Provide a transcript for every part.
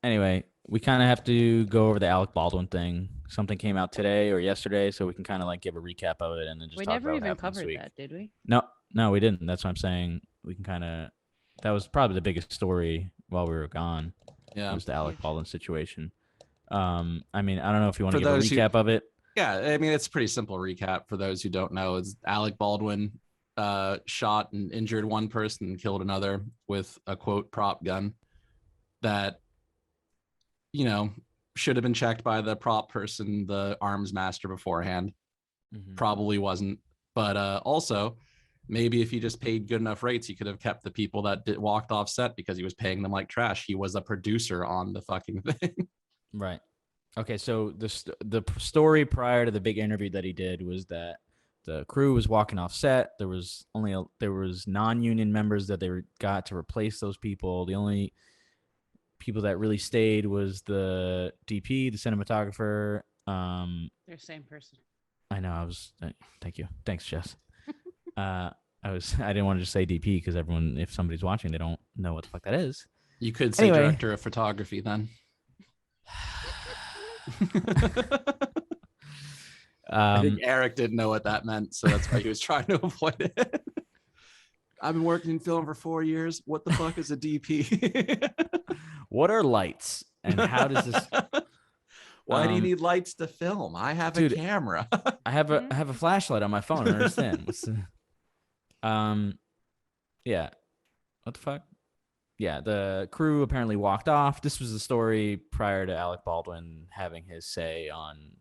Anyway, we kind of have to go over the Alec Baldwin thing. Something came out today or yesterday, so we can kind of like give a recap of it and then just We talk never about what even happened this covered week. that, did we? No, no, we didn't. That's what I'm saying. We can kind of. That was probably the biggest story while we were gone. Yeah. Was the Alec Huge. Baldwin situation. I mean, I don't know if you want to For give a those who, recap of it. yeah, I mean, it's a pretty simple recap for those who don't know. It's Alec Baldwin shot and injured one person and killed another with a quote prop gun that, you know, should have been checked by the prop person, the arms master beforehand. Probably wasn't. But also, maybe if he just paid good enough rates, he could have kept the people that walked off set because he was paying them like trash. He was a producer on the fucking thing. Right. Okay, so the story prior to the big interview that he did was that the crew was walking off set. There was non-union members that got to replace those people. The only people that really stayed was the DP, the cinematographer. They're the same person. I know. Thank you. Thanks, Jess. I didn't want to just say DP because everyone, if somebody's watching, they don't know what the fuck that is. You could say director of photography then. I think Eric didn't know what that meant, so that's why he was trying to avoid it. I've been working in film for 4 years. What the fuck is a DP? What are lights, and how does this? Why do you need lights to film? I have a camera. I have a flashlight on my phone. I don't understand. Yeah. What the fuck? Yeah, the crew apparently walked off. This was the story prior to Alec Baldwin having his say on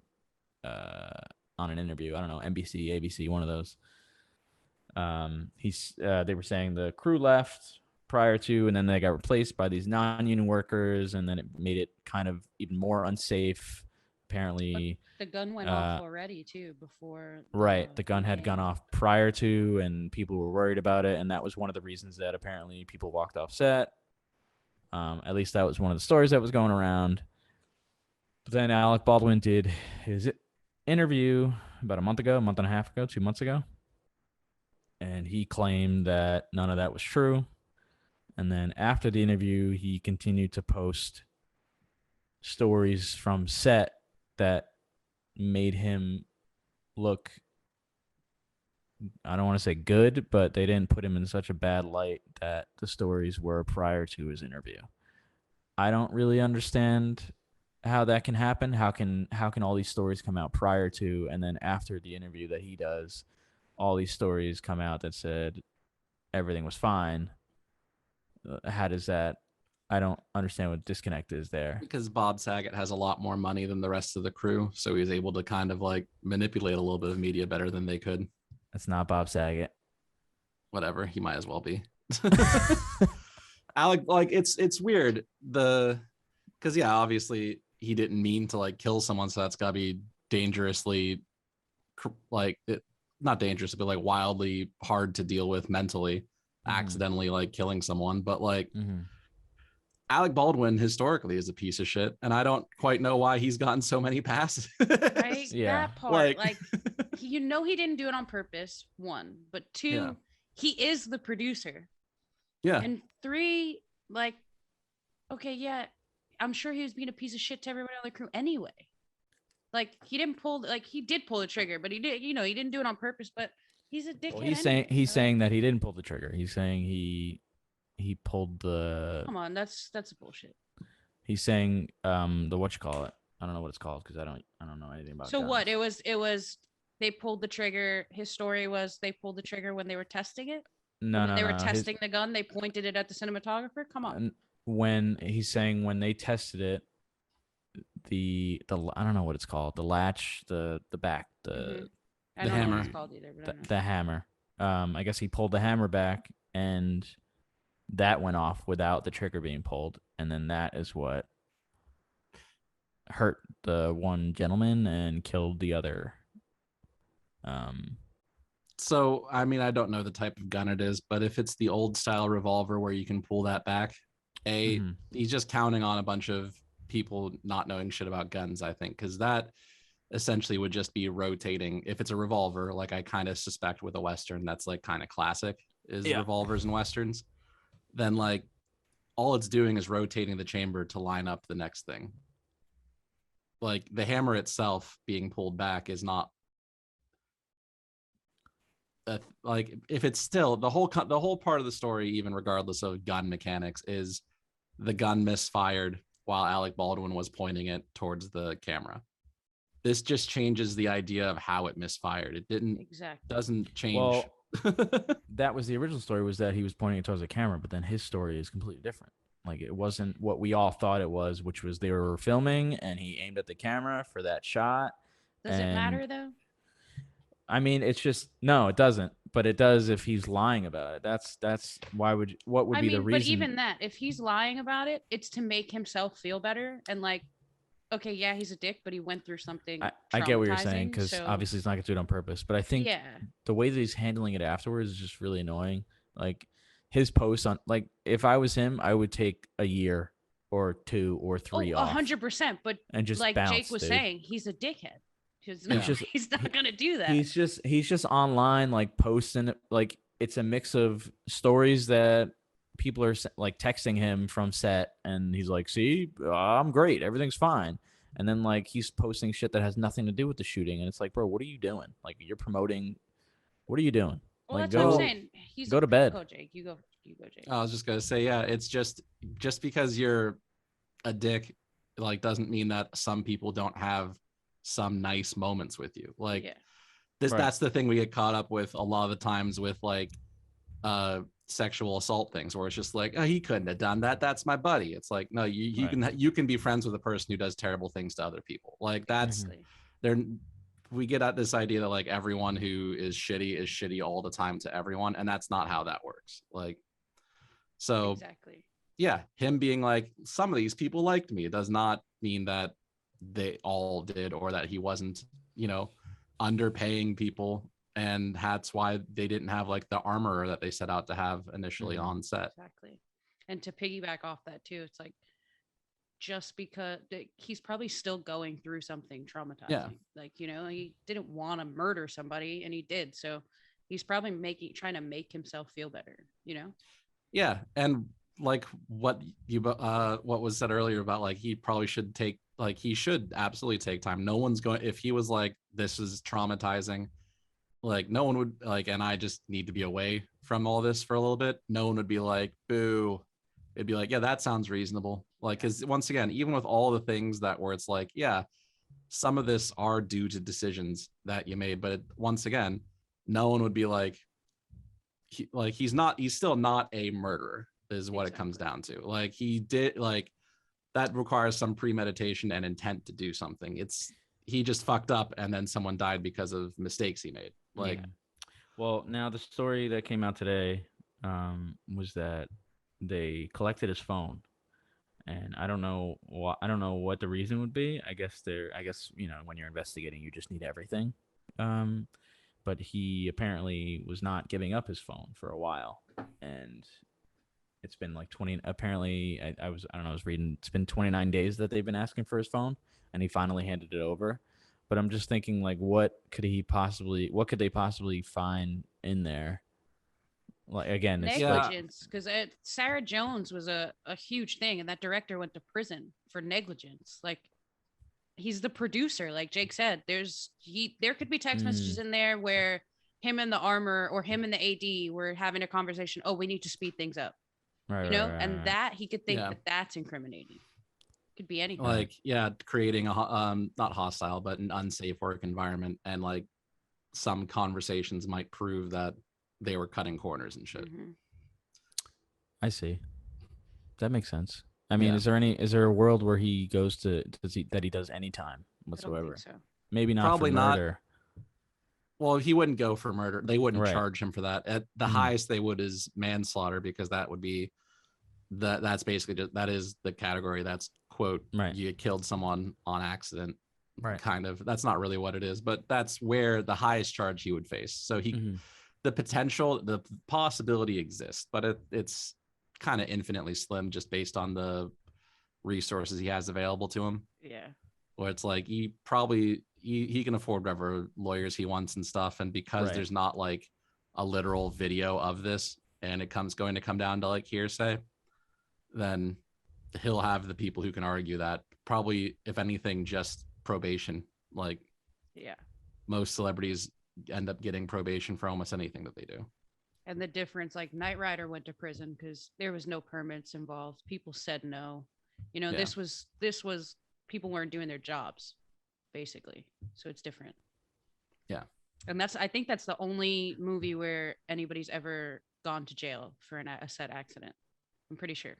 an interview. I don't know, NBC, ABC, one of those. They were saying the crew left prior to, and then they got replaced by these non-union workers, and then it made it kind of even more unsafe. Apparently, but the gun went off already too before. Right, the gun had gone off prior to, and people were worried about it, and that was one of the reasons that apparently people walked off set. At least that was one of the stories that was going around. But then Alec Baldwin did his interview about a month and a half ago, 2 months ago, and he claimed that none of that was true. And then after the interview, he continued to post stories from set that made him look, I don't want to say good, but they didn't put him in such a bad light that the stories were prior to his interview. I don't really understand how that can happen. How can all these stories come out prior to, and then after the interview that he does, all these stories come out that said everything was fine? How does that? I don't understand what disconnect is there. Because Bob Saget has a lot more money than the rest of the crew, so he was able to kind of like manipulate a little bit of media better than they could. That's not Bob Saget. Whatever, he might as well be. Alec, like it's weird. Because yeah, obviously he didn't mean to like kill someone, so that's gotta be dangerously, like not dangerous, but like wildly hard to deal with mentally, accidentally like killing someone. But like Alec Baldwin historically is a piece of shit, and I don't quite know why he's gotten so many passes. Right? Yeah. That part, like he didn't do it on purpose, one, but two, he is the producer. Yeah. And three, like, okay, yeah, I'm sure he was being a piece of shit to everyone on the crew anyway. Like he did pull the trigger, but he didn't do it on purpose, but he's a dickhead. Well, he's saying that he didn't pull the trigger. He's saying he pulled the. Come on, that's bullshit. He's saying the whatchamacallit. I don't know what it's called because I don't know anything about it. So guns. What? It was they pulled the trigger. His story was they pulled the trigger when they were testing it. No, they were testing the gun. They pointed it at the cinematographer. Come on. When he's saying when they tested it, the I don't know what it's called. The latch, the back, the hammer. What it's called either, the hammer. I guess he pulled the hammer back, and that went off without the trigger being pulled, and then that is what hurt the one gentleman and killed the other. So, I mean, I don't know the type of gun it is, but if it's the old style revolver where you can pull that back, he's just counting on a bunch of people not knowing shit about guns, I think, because that essentially would just be rotating. If it's a revolver, like I kind of suspect with a Western, that's like kind of classic is revolvers and Westerns, then like all it's doing is rotating the chamber to line up the next thing. Like the hammer itself being pulled back is not like, if it's still the whole part of the story, even regardless of gun mechanics, is the gun misfired while Alec Baldwin was pointing it towards the camera. This just changes the idea of how it misfired. It doesn't change. Well, that was the original story, was that he was pointing it towards the camera, but then his story is completely different. Like, it wasn't what we all thought it was, which was they were filming and he aimed at the camera for that shot. Does it matter though? I mean, it's just, no, it doesn't. But it does if he's lying about it. That's why what would be the reason? But even that, if he's lying about it, it's to make himself feel better. And like, okay, yeah, he's a dick, but he went through something. I get what you're saying, because obviously he's not gonna do it on purpose. But I think the way that he's handling it afterwards is just really annoying. Like, his post on, like, if I was him, I would take a year or 2 or 3 off. 100%. But and just like bounce, Jake was dude. saying, he's a dickhead. He's not gonna do that. He's just online, like, posting, like, it's a mix of stories that people are like texting him from set, and he's like, see, I'm great, everything's fine. And then, like, he's posting shit that has nothing to do with the shooting, and it's like, bro, what are you doing? Like, you're promoting, what are you doing? Well, like, that's what I'm saying. Go to bed. Go, Jake. You go, Jake. I was just gonna say, yeah, it's just because you're a dick, like, doesn't mean that some people don't have some nice moments with you. Like, that's the thing we get caught up with a lot of the times with, like, sexual assault things, where it's just like, oh, he couldn't have done that, that's my buddy. It's like, no, you can be friends with a person who does terrible things to other people. Like, that's we get at this idea that, like, everyone who is shitty all the time to everyone, and that's not how that works. Like, so exactly, yeah, him being like, some of these people liked me, it does not mean that they all did, or that he wasn't, underpaying people, and that's why they didn't have, like, the armor that they set out to have initially on set. Exactly. And to piggyback off that too, it's like, just because he's probably still going through something traumatizing. Like, he didn't want to murder somebody, and he did. So he's probably trying to make himself feel better, Yeah. And like what was said earlier about, like, he probably should take, like, he should absolutely take time. No one's going, if he was like, this is traumatizing, like, no one would, like, and I just need to be away from all this for a little bit, no one would be like, boo. It'd be like, yeah, that sounds reasonable. Like, because once again, even with all the things that where it's like, yeah, some of this are due to decisions that you made, but once again, no one would be like, he's still not a murderer, is what it comes down to. Like, he did, like, that requires some premeditation and intent to do something. He just fucked up, and then someone died because of mistakes he made. Like, well, now the story that came out today was that they collected his phone, and I don't know what the reason would be. I guess when you're investigating, you just need everything. But he apparently was not giving up his phone for a while, and it's been like 20. Apparently, I was reading. It's been 29 days that they've been asking for his phone, and he finally handed it over. But I'm just thinking, like, what could they possibly find in there? Like, again, it's negligence, because Sarah Jones was a huge thing, and that director went to prison for negligence. Like, he's the producer, like Jake said. There could be text messages in there where him and the armor, or him and the AD, were having a conversation. Oh, we need to speed things up, and that he could think that that's incriminating. Could be anything. Like, creating a not hostile, but an unsafe work environment, and like some conversations might prove that they were cutting corners and shit. I see. That makes sense. I mean, is there a world where he goes that he does any time whatsoever? I don't think so. Maybe not. Probably for murder. Not. Well, he wouldn't go for murder. They wouldn't charge him for that. At the highest they would is manslaughter, because that would be that's basically that is the category. That's quote, you killed someone on accident. Right. Kind of. That's not really what it is, but that's where the highest charge he would face. So the possibility exists, but it's kind of infinitely slim, just based on the resources he has available to him. Yeah. Where it's like, he can afford whatever lawyers he wants and stuff. And because there's not like a literal video of this, and it's going to come down to like hearsay, then he'll have the people who can argue that. Probably, if anything, just probation. Like, Yeah. most celebrities end up getting probation for almost anything that they do. And the difference, like Knight Rider went to prison because there was no permits involved. People said no. You know, Yeah. this was people weren't doing their jobs, basically. So it's different. Yeah. And I think that's the only movie where anybody's ever gone to jail for a set accident. I'm pretty sure.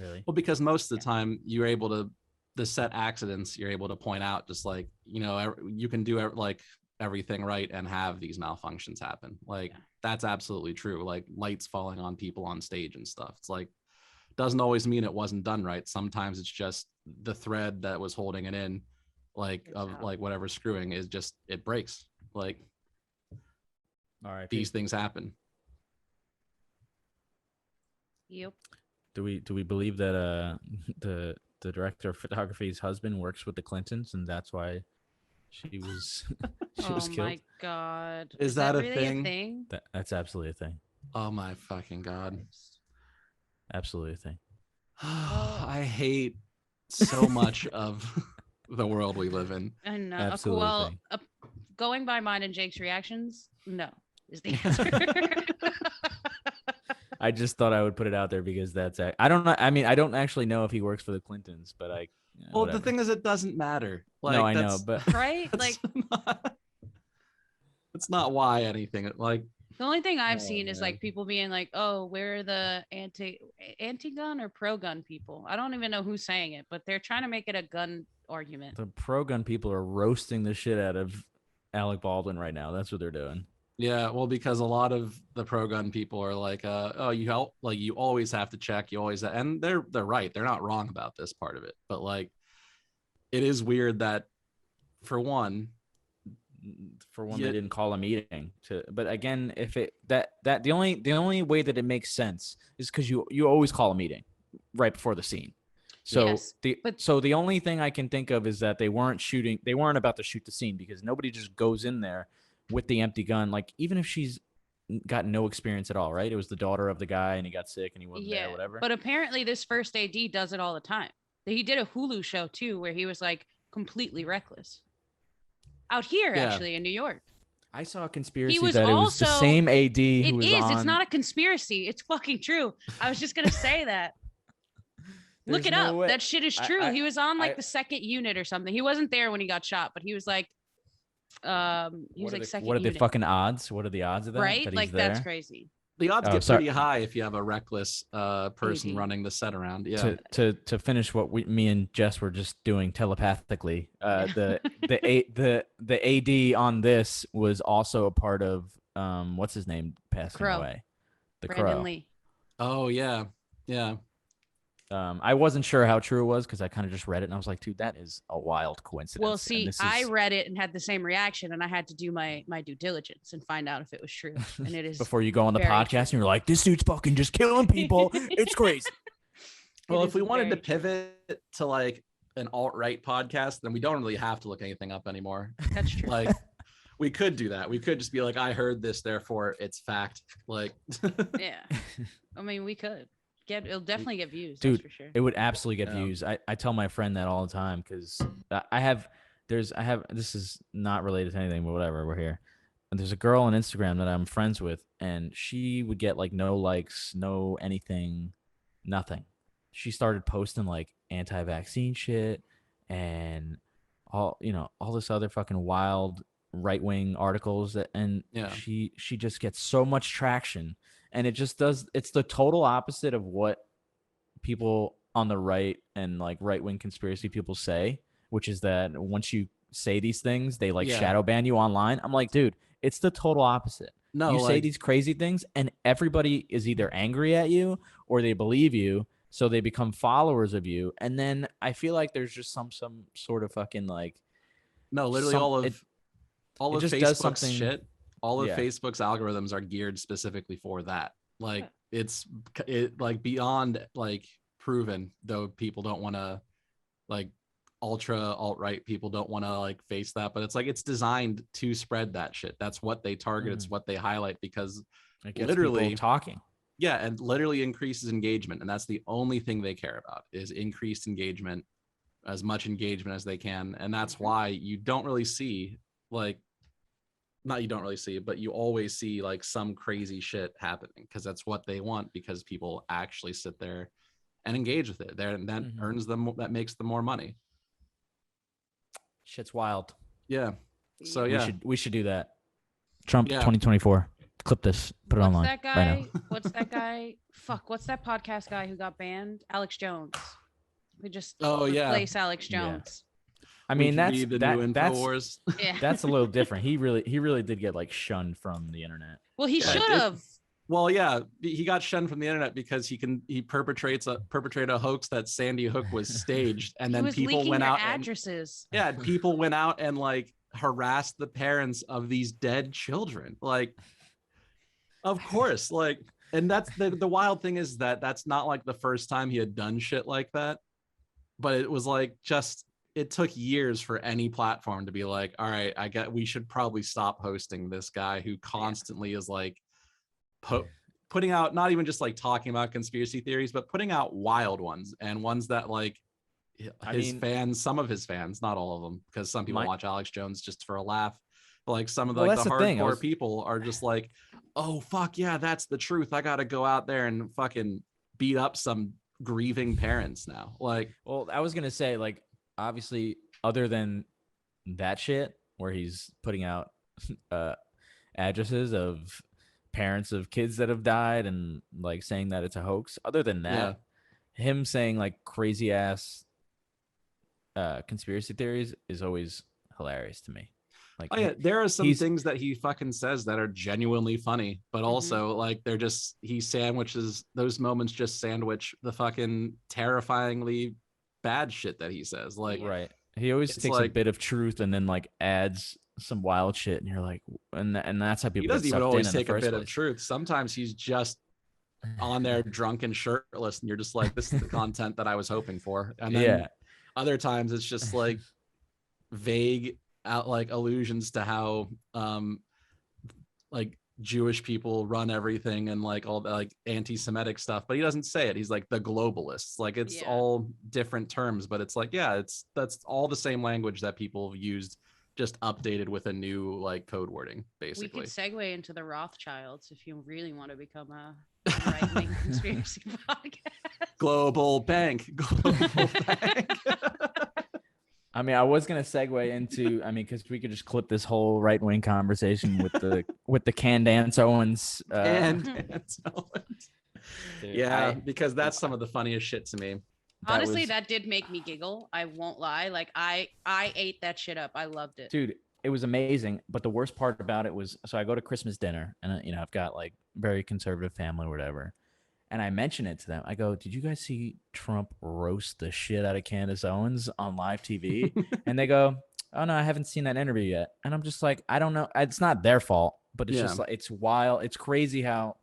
Really? Well, because most of the time you're able to, the set accidents, you're able to point out just like, you know, you can do like everything right and have these malfunctions happen. Like, Yeah. that's absolutely true. Like lights falling on people on stage and stuff. It's like, doesn't always mean it wasn't done right. Sometimes it's just the thread that was holding it in, like It's of out. like whatever screwing is just, it breaks. Like, All right. these things happen. Yep. Do we believe that the director of photography's husband works with the Clintons and that's why she was she was Oh killed? my god. Is that a really thing? a thing? That's absolutely a thing. Oh my fucking God. Absolutely a thing. I hate so much of the world we live in. And Absolutely a well, thing. going by mine and Jake's reactions, no is the answer. I just thought I would put it out there because that's I don't know. I mean, I don't actually know if he works for the Clintons, but Well, whatever. the thing is, it doesn't matter. Like, no, I know, but Right? that's Like that's not why anything. Like, the only thing I've Oh, seen is man. like people being like, "Oh, we're the anti-gun or pro-gun people." I don't even know who's saying it, but they're trying to make it a gun argument. the pro-gun people are roasting the shit out of Alec Baldwin right now. That's what they're doing. yeah, well, because a lot of the pro-gun people are like, oh, you help, like you always have to check, you always, and they're right, they're not wrong about this part of it, but like, it is weird that, for one, They didn't call a meeting but again, if it that the only way that it makes sense is because you always call a meeting right before the scene. So Yes, the only thing I can think of is that they weren't about to shoot the scene because nobody just goes in there with the empty gun. Like, even if she's got no experience at all, right? It was the daughter of the guy and he got sick and he wasn't there, whatever. But apparently this first AD does it all the time. He did a Hulu show too where he was like completely reckless. Out here, Yeah. actually, in New York. I saw a conspiracy was that it was the also- same AD It who was is. on. It's not a conspiracy. It's fucking true. I was just gonna say that. Look There's it no up. way. That shit is true. He was on like I- the second unit or something. He wasn't there when he got shot, but he was like, he was like second What are the unit. fucking odds? What are the odds of that? Right? That he's Like that's there? crazy. the odds Oh, get sorry. pretty high if you have a reckless person AD. running the set around. Yeah. To finish what me and Jess were just doing telepathically, the AD on this was also a part of what's his name passing Crow. away, the Brandon Crow. Lee. Oh yeah, yeah. I wasn't sure how true it was because I kind of just read it and I was like, dude, that is a wild coincidence. Well, And see, this I is read it and had the same reaction, and I had to do my due diligence and find out if it was true. And it is before you go on the very podcast true. and you're like, this dude's fucking just killing people. It's crazy. Well, It if is we wanted to very true. pivot to like an alt-right podcast, then we don't really have to look anything up anymore. That's true. Like, we could do that. We could just be like, I heard this, therefore it's fact. Like, Yeah. I mean, we could. It'll definitely get views, Dude, that's for sure. It would absolutely get Yeah. views. I tell my friend that all the time because I have this is not related to anything, but whatever, we're here. And there's a girl on Instagram that I'm friends with, and she would get like no likes, no anything, nothing. She started posting like anti-vaccine shit and all this other fucking wild right-wing articles and Yeah. she just gets so much traction. And it's the total opposite of what people on the right and like right-wing conspiracy people say, which is that once you say these things, they like Yeah. shadow ban you online. I'm like, dude, it's the total opposite. no, You say like, these crazy things and everybody is either angry at you or they believe you. So they become followers of you. And then I feel like there's just some sort of fucking like, no, literally some- all it of just does Facebook's something- shit. All of Yeah. Facebook's algorithms are geared specifically for that. Like, Yeah. it's like beyond like proven, though people don't want to, like, ultra alt-right people don't want to like face that, but it's like it's designed to spread that shit. That's what they target. It's what they highlight because it gets literally people talking. Yeah, and literally increases engagement, and that's the only thing they care about is increased engagement, as much engagement as they can, and that's why you don't really see like, not you don't really see, but you always see like some crazy shit happening because that's what they want, because people actually sit there and engage with it there, and that earns them, that makes them more money. Shit's wild. Yeah. So yeah, we should do that. Trump Yeah. 2024. Clip this. Put it What's online that guy? right now. What's that guy? Fuck. What's that podcast guy who got banned? Alex Jones. We just Oh, yeah. replace Alex Yeah. Jones. I mean, we that's could be the new that's InfoWars. Yeah. that's a little different. He really did get like shunned from the internet. Well, he Yeah, should have. Well, yeah, he got shunned from the internet because he perpetrated a hoax that Sandy Hook was staged, and He then was people leaking went their out and, addresses. yeah, people went out and like harassed the parents of these dead children. Like, of course, like, and that's the wild thing is that that's not like the first time he had done shit like that, but it was like just, it took years for any platform to be like, all right, we should probably stop hosting this guy who constantly is like putting out, not even just like talking about conspiracy theories, but putting out wild ones, and ones that like fans, some of his fans, not all of them, because some people watch Alex Jones just for a laugh, but like some of the, like the hardcore people are just like, oh fuck yeah, that's the truth, I gotta go out there and fucking beat up some grieving parents now. Like, well, I was gonna say, like, obviously, other than that shit where he's putting out addresses of parents of kids that have died and like saying that it's a hoax, other than that, him saying like crazy ass conspiracy theories is always hilarious to me. Like, oh yeah, there are some things that he fucking says that are genuinely funny, but also like they're just, he sandwiches those moments, just sandwich the fucking terrifyingly bad shit that he says. Like, right, he always takes like a bit of truth and then like adds some wild shit, and you're like, and that's how people. He doesn't get even always in take a bit place. of truth. Sometimes he's just on there drunk and shirtless, and you're just like, this is the content that I was hoping for. And then other times it's just like vague like allusions to how like Jewish people run everything and like all the like anti-Semitic stuff, but he doesn't say it. He's like the globalists. Like, it's all different terms, but it's like, yeah, that's all the same language that people have used, just updated with a new like code wording, basically. We could segue into the Rothschilds if you really want to become a right-wing conspiracy podcast. Global bank. I mean, I was gonna segue into, I mean, because we could just clip this whole right-wing conversation with the Candace Owens. Candace Owens. Dude, yeah, because that's some of the funniest shit to me. Honestly, that did make me giggle. I won't lie. Like, I ate that shit up. I loved it. Dude, it was amazing. But the worst part about it was, so I go to Christmas dinner, and I've got like very conservative family or whatever, and I mention it to them. I go, "Did you guys see Trump roast the shit out of Candace Owens on live TV?" And they go, "Oh no, I haven't seen that interview yet." And I'm just like, I don't know. It's not their fault, but it's just like, it's wild. It's crazy how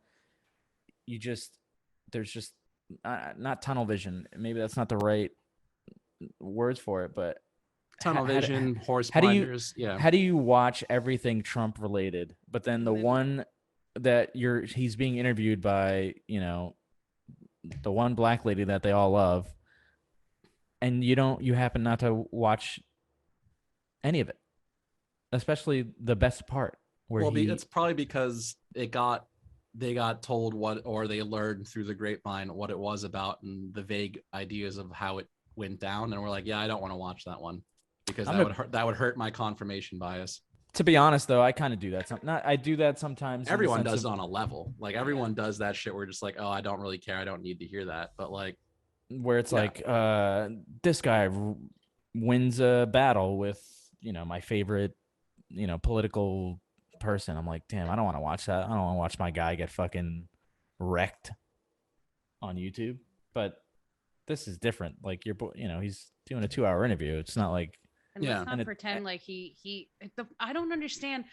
there's just not tunnel vision. Maybe that's not the right words for it, but tunnel vision, horse how blinders. How do you watch everything Trump related, but then the one that he's being interviewed by, the one black lady that they all love, and you happen not to watch any of it, especially the best part where it's probably because they got told what, or they learned through the grapevine what it was about and the vague ideas of how it went down, and we're like, yeah, I don't want to watch that one because that would hurt my confirmation bias. To be honest, though, I kind of do that. I do that sometimes. Everyone does it on a level. Like, everyone does that shit. We're just like, oh, I don't really care. I don't need to hear that. But like, where it's like, this guy wins a battle with, my favorite, political person. I'm like, damn, I don't want to watch that. I don't want to watch my guy get fucking wrecked on YouTube. But this is different. Like, he's doing a 2-hour interview. It's not like. And let's not pretend like I don't understand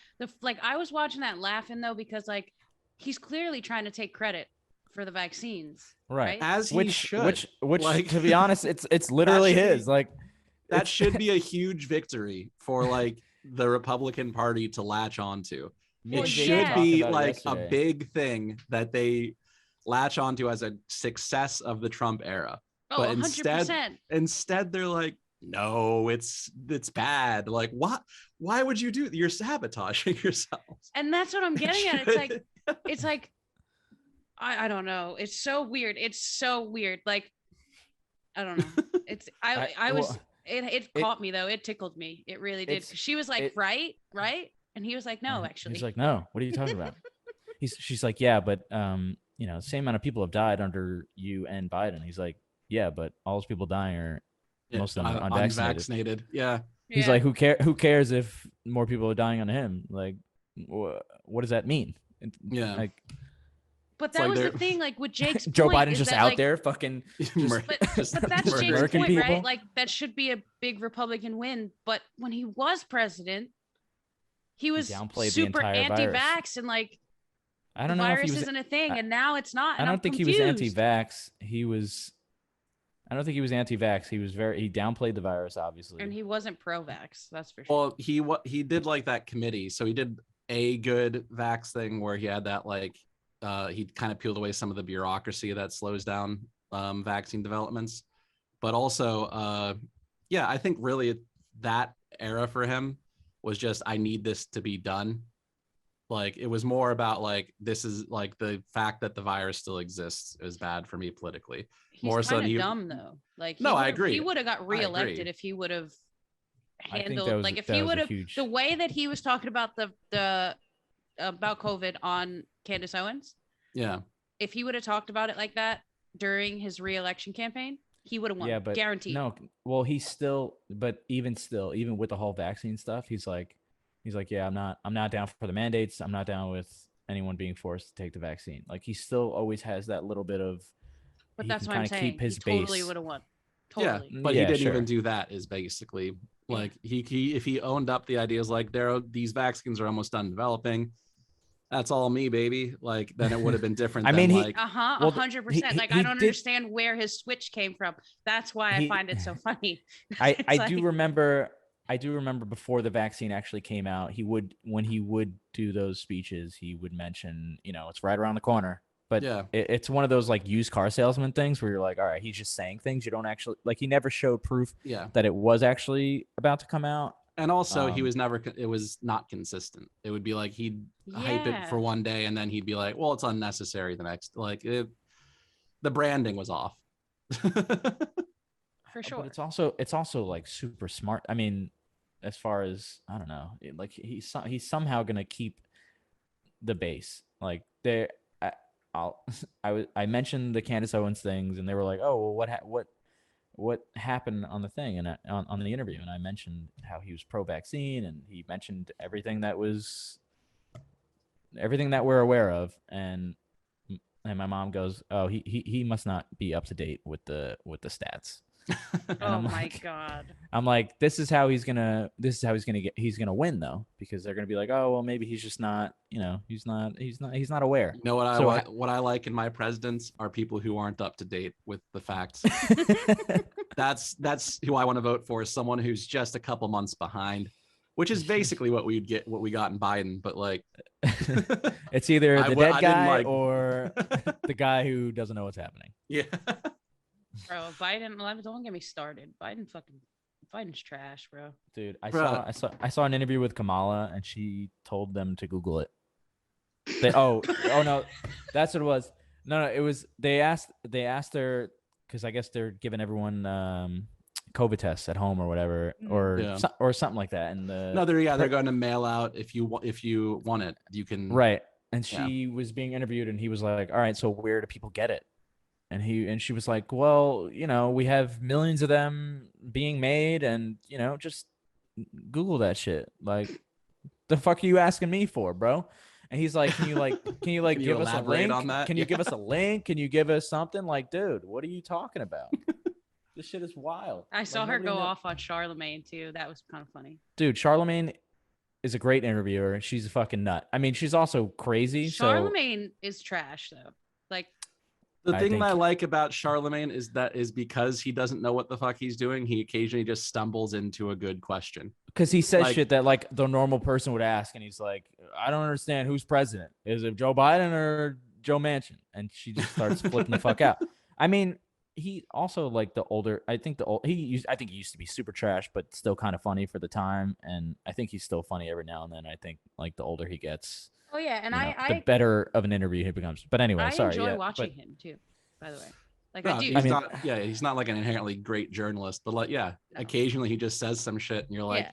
I was watching that laughing though, because like he's clearly trying to take credit for the vaccines, right? As he should. Which like, to be honest, it's literally his. Like, that should be a huge victory for like the Republican Party to latch onto. It should be like a big thing that they latch onto as a success of the Trump era. Oh, But 100%. instead they're like, no, it's bad. Like, what? Why would you do? You're sabotaging yourselves. And that's what I'm getting at. It's like, I don't know. It's so weird. It's so weird. Like, I don't know. It's it caught me though. It tickled me. It really did. She was like, right, and he was like, no, actually. He's like, no. What are you talking about? She's like, yeah, but you know, same amount of people have died under you and Biden. He's like, yeah, but all those people dying are most of them are unvaccinated. Yeah. He's like, who cares if more people are dying on him? Like, what does that mean? Yeah. Like, but that was the thing, like with Jake's Joe point, Biden's just out there fucking. But that's Jake's point, people. right? Like that should be a big Republican win. But when he was president, he was super anti-vax and like, I don't the know virus if he was, isn't a thing, and now it's not. I don't think he was anti-vax. I don't think he was anti-vax. He downplayed the virus, obviously. And he wasn't pro-vax, that's for sure. Well, he did like that committee. So he did a good vax thing where he had that like he kind of peeled away some of the bureaucracy that slows down vaccine developments. But also, I think really that era for him was just, I need this to be done. Like, it was more about like, this is like the fact that the virus still exists is bad for me politically. He's more so than dumb though. Like, I agree. He would have got reelected if he would have handled, like, if he would have the way that he was talking about the about COVID on Candace Owens. Yeah. If he would have talked about it like that during his re-election campaign, he would have won. Yeah, but guaranteed. No, well, even with the whole vaccine stuff, he's like, yeah, I'm not down for the mandates. I'm not down with anyone being forced to take the vaccine. Like, he still always has that little bit of. But that's what I'm saying. Keep his he totally would have won. Totally. Yeah, but he didn't even do that. Is basically like he if he owned up the ideas like these vaccines are almost done developing. That's all me, baby. Like, then it would have been different. I mean, 100%. Like, I don't understand where his switch came from. That's why I find it so funny. I do remember before the vaccine actually came out, when he would do those speeches, he would mention, it's right around the corner. But it's one of those like used car salesman things where you're like, all right, he's just saying things. You don't actually like, he never showed proof that it was actually about to come out. And also it was not consistent. It would be like, he'd hype it for one day and then he'd be like, well, it's unnecessary the next, like the branding was off. For sure. But it's also like super smart. I mean, as far as, I don't know, like he's somehow going to keep the base. Like I mentioned the Candace Owens things and they were like, oh, well, what happened on the thing and on the interview, and I mentioned how he was pro-vaccine and he mentioned everything that we're aware of, and my mom goes, oh, he must not be up to date with the stats. Oh my God. I'm like, this is how he's gonna win though, because they're gonna be like, oh well, maybe he's just not, he's not aware. You know what I like in my presidents are people who aren't up to date with the facts. That's who I want to vote for, is someone who's just a couple months behind, which is basically what we got in Biden, but like it's either the dead guy or the guy who doesn't know what's happening. Yeah. Bro, Biden, don't get me started. Biden's trash, bro. Dude, I saw an interview with Kamala and she told them to Google it. Oh no, that's what it was. No, it was they asked her, because I guess they're giving everyone COVID tests at home or whatever, or something like that. And they're going to mail out if you want it, you can. Right. And she was being interviewed and he was like, all right, so where do people get it? And she was like, well, we have millions of them being made, and just Google that shit. Like, the fuck are you asking me for, bro? And he's like, can you give us a link on that? Can you give us a link? Can you give us something? Like, dude, what are you talking about? This shit is wild. I saw her go off on Charlemagne too. That was kind of funny. Dude, Charlemagne is a great interviewer. She's a fucking nut. I mean, she's also crazy. Charlemagne is trash though. Like, the thing that I like about Charlemagne is because he doesn't know what the fuck he's doing, he occasionally just stumbles into a good question. Because he says shit that like the normal person would ask, and he's like, I don't understand, who's president. Is it Joe Biden or Joe Manchin, and she just starts flipping the fuck out. I mean, he also like the older. I think he used to be super trash, but still kind of funny for the time, and I think he's still funny every now and then. I think like the older he gets, Oh yeah, and the better of an interview he becomes. But anyway, I sorry. enjoy watching him too. By the way, like No, I do. he's not like an inherently great journalist, but like, occasionally he just says some shit, and you're like,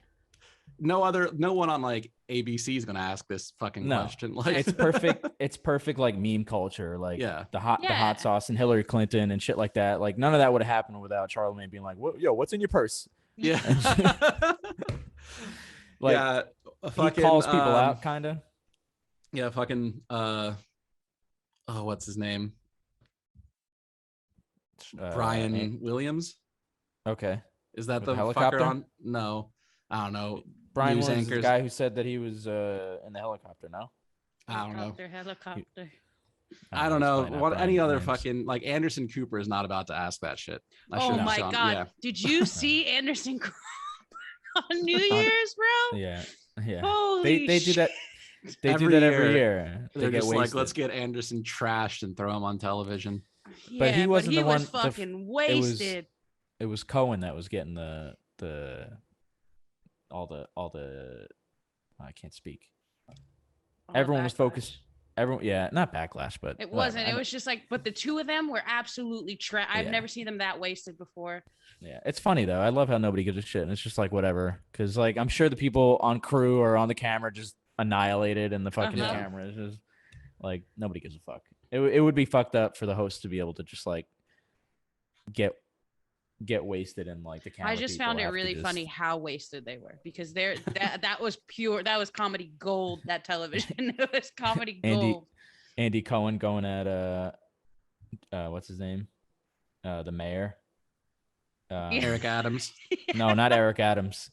no one on like ABC is gonna ask this fucking question. Like, it's perfect. It's perfect, like meme culture, like the hot sauce and Hillary Clinton and shit like that. Like none of that would have happened without Charlemagne being like, what's in your purse? Yeah. Like, he calls people out, kind of. Yeah, fucking. What's his name? Brian Williams. Okay. Is that With the helicopter? fucker on? No, I don't know. Brian Williams is the guy who said that he was in the helicopter. No, I don't know. Helicopter. I don't know. What any other fucking like Anderson Cooper is not about to ask that shit. Oh my god! Yeah. Did you see Anderson Cooper on New Year's, bro? Yeah. Holy they do that. They do that every year. They're just like, let's get Anderson trashed and throw him on television. Yeah, but he wasn't the one. He was fucking wasted. It was Cohen that was getting all the I can't speak. Everyone was focused. Not backlash, but it wasn't. It was just like, but the two of them were absolutely I've never seen them that wasted before. Yeah, it's funny though. I love how nobody gives a shit, and it's just like whatever. Because like I'm sure the people on crew or on the camera just annihilated, and the fucking camera is just like nobody gives a fuck. It would be fucked up for the host to be able to just like get wasted and like the camera. I just found it really funny how wasted they were, because that was pure. That was comedy gold. That television, it was comedy gold. Andy Cohen going at what's his name? The mayor. Eric Adams. No, not Eric Adams.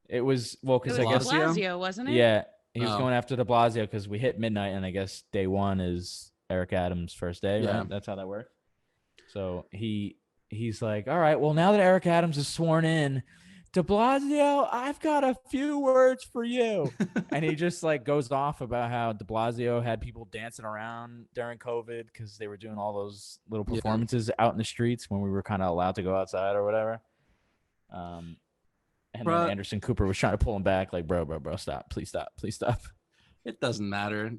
It was because I guess Blasio, wasn't it? Yeah, he was going after de Blasio because we hit midnight, and I guess day one is Eric Adams' first day. Yeah, right? That's how that works. So he's like, all right, well, now that Eric Adams is sworn in, de Blasio, I've got a few words for you. And he just like goes off about how de Blasio had people dancing around during COVID because they were doing all those little performances out in the streets when we were kind of allowed to go outside or whatever. And then Anderson Cooper was trying to pull him back, like, bro, stop, please stop. It doesn't matter.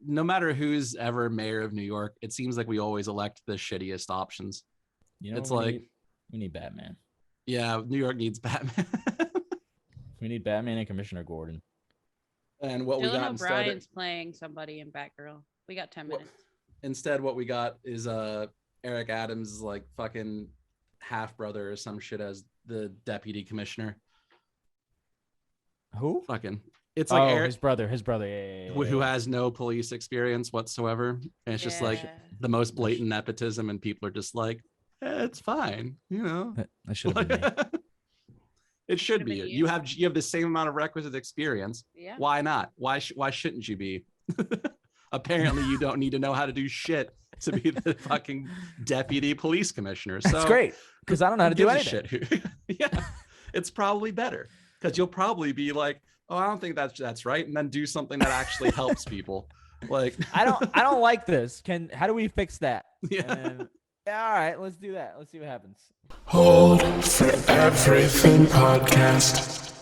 No matter who's ever mayor of New York, it seems like we always elect the shittiest options. You know, it's we need Batman. Yeah, New York needs Batman. We need Batman and Commissioner Gordon. And what we got instead, O'Brien's playing somebody in Batgirl. We got 10 minutes. Instead, what we got is Eric Adams' like fucking half brother or some shit as the deputy commissioner. Who? Fucking. It's like Eric, his brother. Yeah. Who has no police experience whatsoever. And it's just like the most blatant nepotism, and people are just like, it's fine, you know. That should have been me. It should be. You have the same amount of requisite experience. Yeah. Why not? Why shouldn't you be? Apparently, you don't need to know how to do shit to be the fucking deputy police commissioner. So that's great, because I don't know how to do anything. Shit. Yeah, it's probably better because you'll probably be like, oh, I don't think that's right, and then do something that actually helps people. Like, I don't like this. How do we fix that? Yeah. All right, let's do that. Let's see what happens. Hold for Everything podcast.